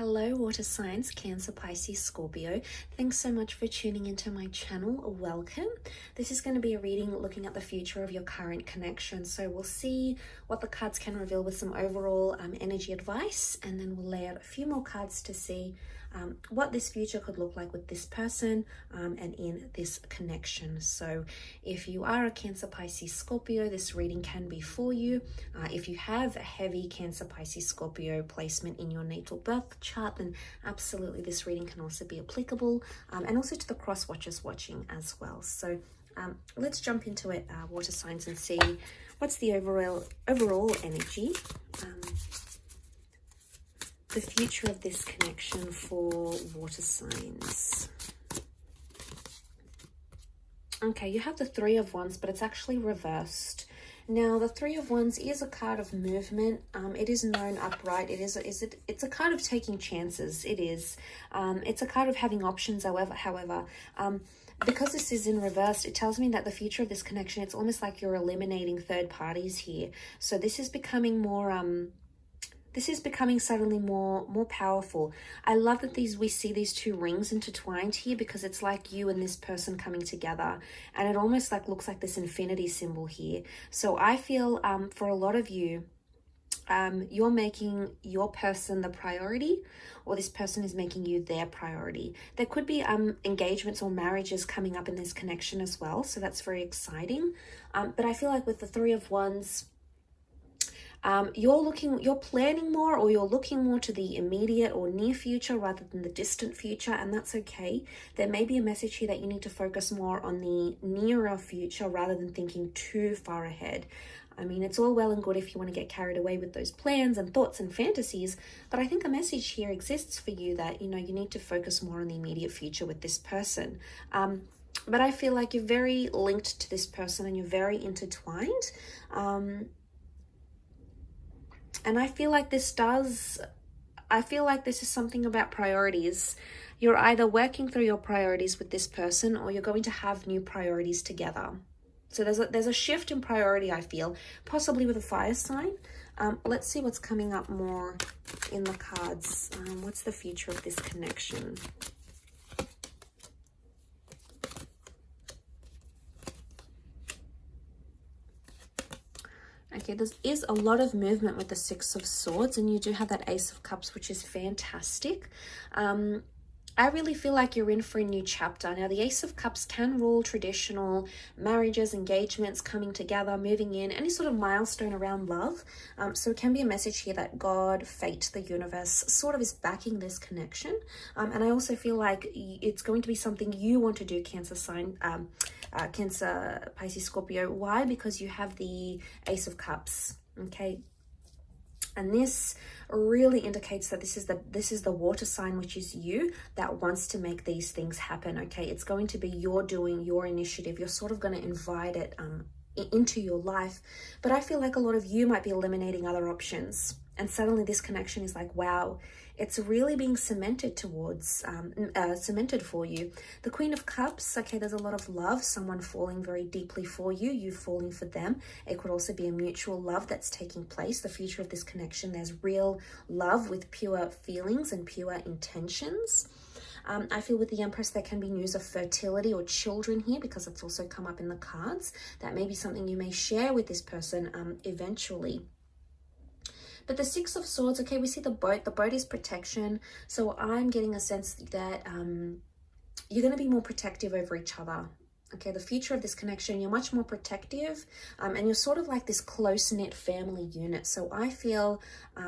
Hello, water signs, Cancer, Pisces, Scorpio. Thanks so much for tuning into my channel. Welcome. This is going to be a reading looking at the future of your current connection. So we'll see what the cards can reveal with some overall energy advice, and then we'll lay out a few more cards to see what this future could look like with this person and in this connection. So if you are a Cancer, Pisces, Scorpio, this reading can be for you. If you have a heavy Cancer, Pisces, Scorpio placement in your natal birth chart, then absolutely this reading can also be applicable, and also to the cross watchers watching as well. So let's jump into it, water signs, and see what's the overall energy, the future of this connection for water signs. Okay, you have the Three of Wands, but it's actually reversed. Now, the Three of Wands is a card of movement. It is known upright. It's a card of taking chances. It is. It's a card of having options. However, because this is in reverse, it tells me that the future of this connection, it's almost like you're eliminating third parties here. So this is becoming more suddenly more powerful. I love that we see these two rings intertwined here, because it's like you and this person coming together, and it almost like looks like this infinity symbol here. So I feel for a lot of you, you're making your person the priority, or this person is making you their priority. There could be engagements or marriages coming up in this connection as well, so that's very exciting. But I feel like with the Three of Wands, you're planning more, or you're looking more to the immediate or near future rather than the distant future, and that's okay. There may be a message here that you need to focus more on the nearer future rather than thinking too far ahead. I mean, it's all well and good if you want to get carried away with those plans and thoughts and fantasies, but I think a message here exists for you that, you need to focus more on the immediate future with this person. But I feel like you're very linked to this person and you're very intertwined. And I feel like this is something about priorities. You're either working through your priorities with this person, or you're going to have new priorities together. So there's a shift in priority, I feel, possibly with a fire sign. Let's see what's coming up more in the cards. What's the future of this connection? Okay, there is a lot of movement with the Six of Swords, and you do have that Ace of Cups, which is fantastic. I really feel like you're in for a new chapter. Now, the Ace of Cups can rule traditional marriages, engagements, coming together, moving in, any sort of milestone around love. So it can be a message here that God, fate, the universe sort of is backing this connection. And I also feel like it's going to be something you want to do, Cancer, Pisces, Scorpio. Why? Because you have the Ace of Cups, okay? And this really indicates that this is the water sign, which is you, that wants to make these things happen, okay? It's going to be your doing, your initiative. You're sort of going to invite it into your life. But I feel like a lot of you might be eliminating other options. And suddenly this connection is like, wow, it's really being cemented cemented for you. The Queen of Cups, okay, there's a lot of love, someone falling very deeply for you, you falling for them. It could also be a mutual love that's taking place. The future of this connection, there's real love with pure feelings and pure intentions. I feel with the Empress, there can be news of fertility or children here, because it's also come up in the cards. That may be something you may share with this person eventually. But the Six of Swords, okay, we see the boat. The boat is protection. So I'm getting a sense that you're going to be more protective over each other. Okay, the future of this connection, you're much more protective, and you're sort of like this close-knit family unit. So I feel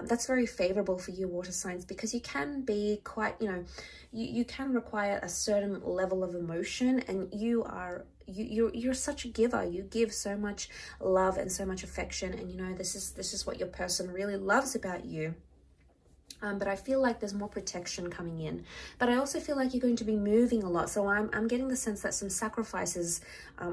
that's very favorable for you, water signs, because you can be quite, you can require a certain level of emotion, and you're such a giver. You give so much love and so much affection, and this is what your person really loves about you. But I feel like there's more protection coming in. But I also feel like you're going to be moving a lot. So I'm getting the sense that some sacrifices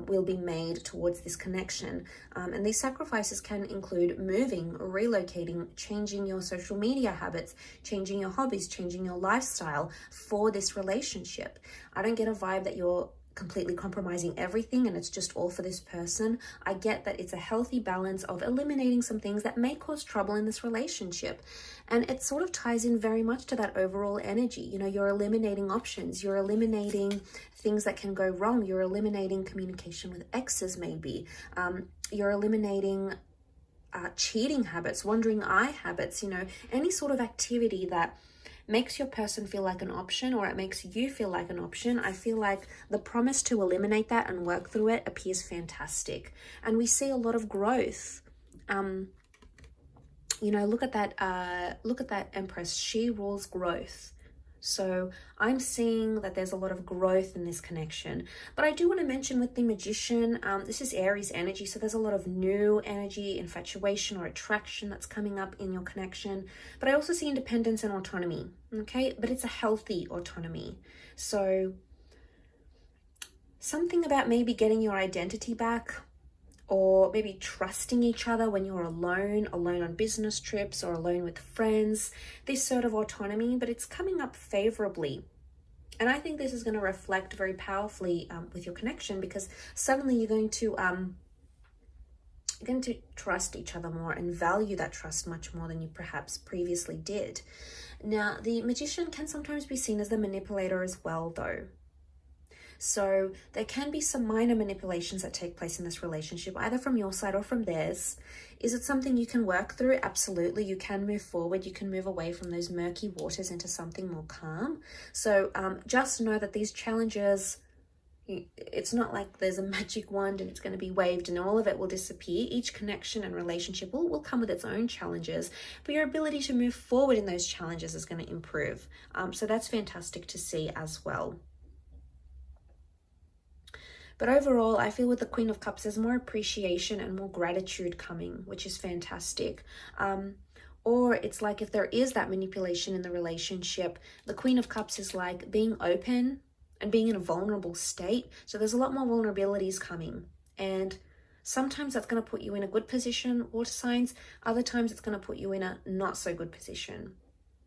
will be made towards this connection. And these sacrifices can include moving, relocating, changing your social media habits, changing your hobbies, changing your lifestyle for this relationship. I don't get a vibe that you're completely compromising everything and it's just all for this person. I get that it's a healthy balance of eliminating some things that may cause trouble in this relationship. And it sort of ties in very much to that overall energy. You know, you're eliminating options, you're eliminating things that can go wrong, you're eliminating communication with exes maybe, you're eliminating cheating habits, wandering eye habits, you know, any sort of activity that makes your person feel like an option, or it makes you feel like an option. I feel like the promise to eliminate that and work through it appears fantastic. And we see a lot of growth. You know, look at that Empress. She rules growth. So I'm seeing that there's a lot of growth in this connection. But I do want to mention with the Magician, this is Aries energy. So there's a lot of new energy, infatuation or attraction that's coming up in your connection. But I also see independence and autonomy. Okay, but it's a healthy autonomy. So something about maybe getting your identity back, or maybe trusting each other when you're alone on business trips or alone with friends, this sort of autonomy, but it's coming up favorably. And I think this is going to reflect very powerfully with your connection, because suddenly you're going to trust each other more and value that trust much more than you perhaps previously did. Now, the Magician can sometimes be seen as the manipulator as well, though. So there can be some minor manipulations that take place in this relationship, either from your side or from theirs. Is it something you can work through? Absolutely. You can move forward. You can move away from those murky waters into something more calm. So just know that these challenges, it's not like there's a magic wand and it's going to be waved and all of it will disappear. Each connection and relationship will come with its own challenges, but your ability to move forward in those challenges is going to improve. So that's fantastic to see as well. But overall, I feel with the Queen of Cups, there's more appreciation and more gratitude coming, which is fantastic. Or it's like if there is that manipulation in the relationship, the Queen of Cups is like being open and being in a vulnerable state. So there's a lot more vulnerabilities coming. And sometimes that's going to put you in a good position, water signs. Other times it's going to put you in a not so good position.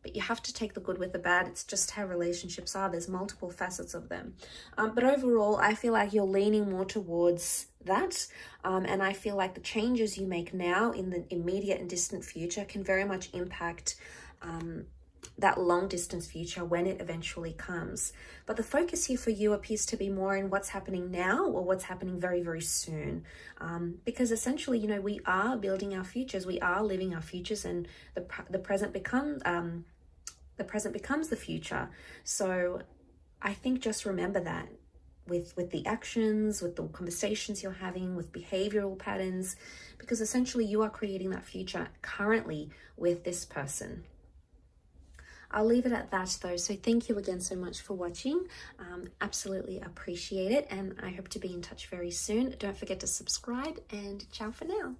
But you have to take the good with the bad. It's just how relationships are. There's multiple facets of them. But overall, I feel like you're leaning more towards that. And I feel like the changes you make now in the immediate and distant future can very much impact that long distance future when it eventually comes. But the focus here for you appears to be more in what's happening now or what's happening very, very soon. Because essentially, you know, we are building our futures. We are living our futures, and the present becomes the future. So I think just remember that with the actions, with the conversations you're having, with behavioral patterns, because essentially you are creating that future currently with this person. I'll leave it at that though. So thank you again so much for watching. Absolutely appreciate it. And I hope to be in touch very soon. Don't forget to subscribe, and ciao for now.